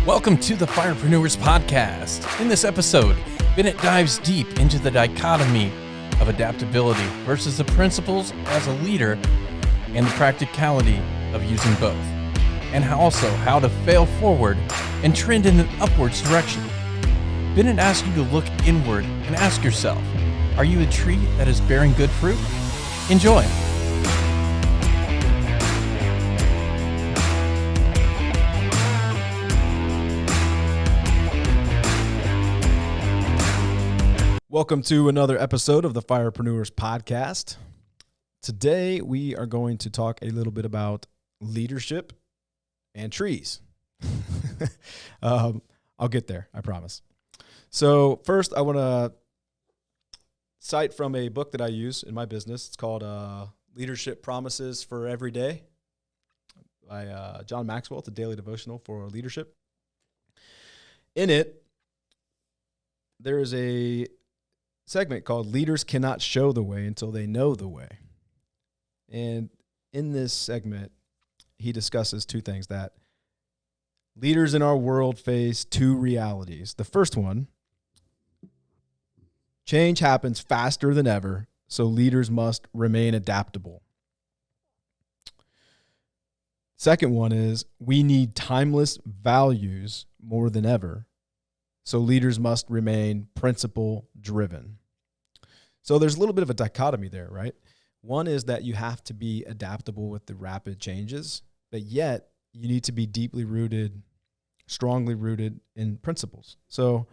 Welcome to the Firepreneurs podcast. In this episode, Bennett dives deep into the dichotomy of adaptability versus the principles as a leader and the practicality of using both, and how to fail forward and trend in an upwards direction. Bennett asks you to look inward and ask yourself, are you a tree that is bearing good fruit? Enjoy. Welcome to another episode of the Firepreneurs podcast. Today we are going to talk a little bit about leadership and trees. I'll get there, I promise. So first I want to cite from a book that I use in my business. It's called Leadership Promises for Every Day by John Maxwell. It's a daily devotional for leadership. In it, there is a segment called Leaders Cannot Show the Way Until They Know the Way. And in this segment, he discusses two things: that leaders in our world face two realities. The first one, change happens faster than ever, so leaders must remain adaptable. Second one is, we need timeless values more than ever, so leaders must remain principle-driven. So there's a little bit of a dichotomy there, right? One is that you have to be adaptable with the rapid changes, but yet you need to be deeply rooted, strongly rooted in principles. So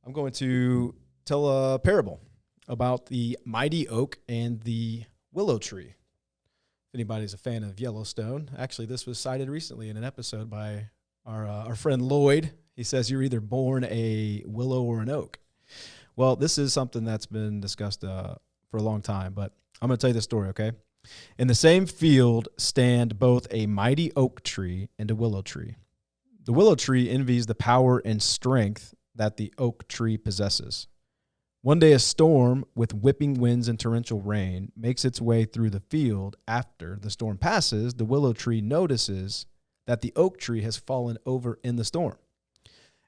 I'm going to tell a parable about the mighty oak and the willow tree. If anybody's a fan of Yellowstone, actually this was cited recently in an episode by our friend Lloyd. He says you're either born a willow or an oak. Well, this is something that's been discussed for a long time, but I'm going to tell you the story, okay? In the same field stand both a mighty oak tree and a willow tree. The willow tree envies the power and strength that the oak tree possesses. One day a storm with whipping winds and torrential rain makes its way through the field. After the storm passes, the willow tree notices that the oak tree has fallen over in the storm.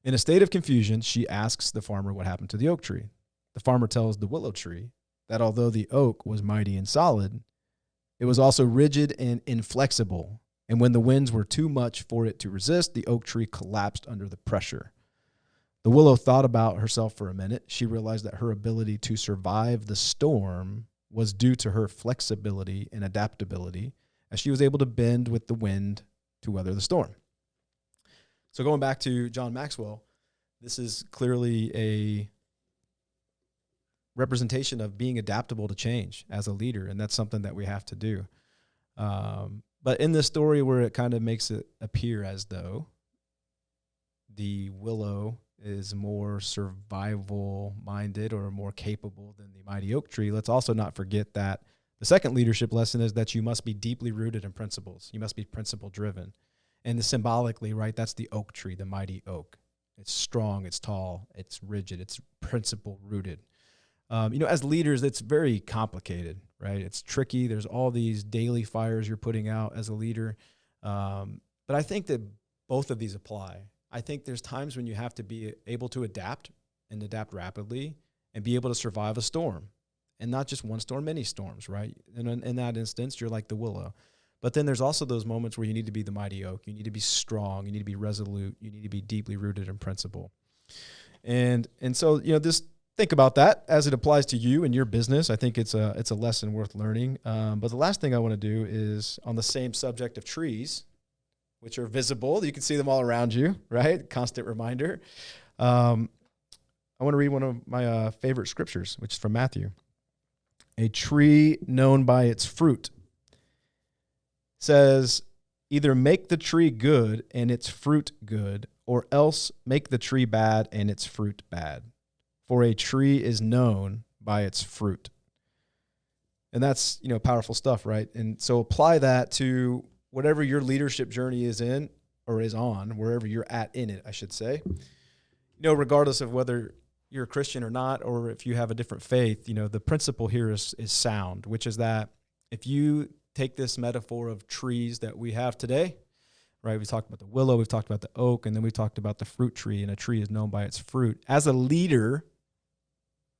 In a state of confusion, she asks the farmer what happened to the oak tree. The farmer tells the willow tree that although the oak was mighty and solid, it was also rigid and inflexible. And when the winds were too much for it to resist, the oak tree collapsed under the pressure. The willow thought about herself for a minute. She realized that her ability to survive the storm was due to her flexibility and adaptability, as she was able to bend with the wind to weather the storm. So going back to John Maxwell, this is clearly a representation of being adaptable to change as a leader, and that's something that we have to do. But in this story where it kind of makes it appear as though the willow is more survival-minded or more capable than the mighty oak tree, let's also not forget that the second leadership lesson is that you must be deeply rooted in principles. You must be principle-driven. And symbolically, right, that's the oak tree, the mighty oak. It's strong, it's tall, it's rigid, it's principle-rooted. As leaders, it's very complicated, right? It's tricky. There's all these daily fires you're putting out as a leader. But I think that both of these apply. I think there's times when you have to be able to adapt and adapt rapidly and be able to survive a storm. And not just one storm, many storms, right? And in that instance, you're like the willow. But then there's also those moments where you need to be the mighty oak. You need to be strong. You need to be resolute. You need to be deeply rooted in principle. And so, just think about that as it applies to you and your business. I think it's a lesson worth learning. But the last thing I want to do is on the same subject of trees, which are visible. You can see them all around you, right? Constant reminder. I want to read one of my favorite scriptures, which is from Matthew. A tree known by its fruit says, either make the tree good and its fruit good, or else make the tree bad and its fruit bad. For a tree is known by its fruit. And that's, powerful stuff, right? And so apply that to whatever your leadership journey is in or is on, wherever you're at in it, I should say. Regardless of whether you're a Christian or not, or if you have a different faith, the principle here is sound, which is that if you take this metaphor of trees that we have today, right? We talked about the willow, we've talked about the oak, and then we talked about the fruit tree, and a tree is known by its fruit. As a leader,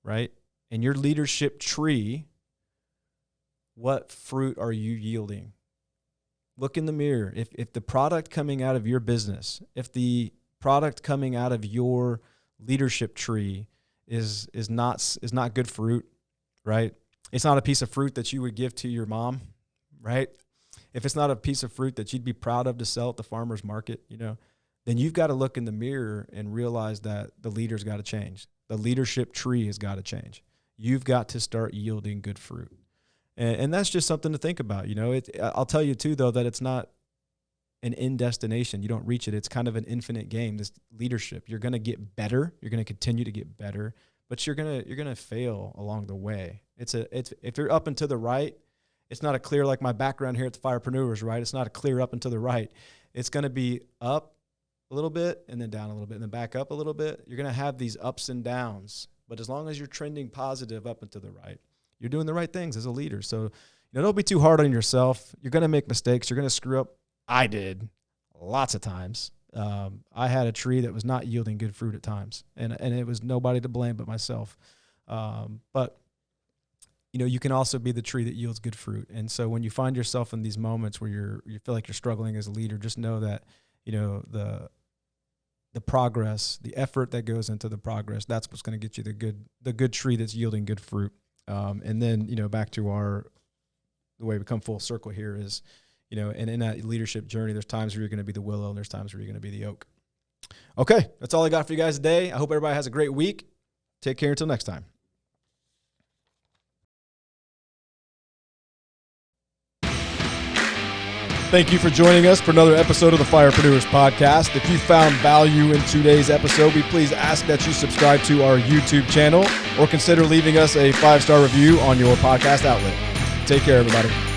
right, in your leadership tree, what fruit are you yielding? Look in the mirror. If the product coming out of your business, if the product coming out of your leadership tree is not good fruit, right? It's not a piece of fruit that you would give to your mom, right? If it's not a piece of fruit that you'd be proud of to sell at the farmer's market, then you've got to look in the mirror and realize that the leader's got to change. The leadership tree has got to change. You've got to start yielding good fruit. And that's just something to think about. I'll tell you too, though, that it's not an end destination. You don't reach it. It's kind of an infinite game, this leadership. You're going to get better. You're going to continue to get better, but you're going to fail along the way. If you're up and to the right, it's not a clear, like my background here at the Firepreneurs, right? It's not a clear up and to the right. It's going to be up a little bit and then down a little bit and then back up a little bit. You're going to have these ups and downs, but as long as you're trending positive up and to the right, you're doing the right things as a leader. So, don't be too hard on yourself. You're going to make mistakes. You're going to screw up. I did lots of times. I had a tree that was not yielding good fruit at times, and it was nobody to blame but myself. But you can also be the tree that yields good fruit. And so when you find yourself in these moments where you feel like you're struggling as a leader, just know that the progress, the effort that goes into the progress, that's what's going to get you the good tree that's yielding good fruit. And then back to the way we come full circle here is, and in that leadership journey, there's times where you're going to be the willow and there's times where you're going to be the oak. Okay, that's all I got for you guys today. I hope everybody has a great week. Take care until next time. Thank you for joining us for another episode of the Firepreneurs podcast. If you found value in today's episode, we please ask that you subscribe to our YouTube channel or consider leaving us a 5-star review on your podcast outlet. Take care, everybody.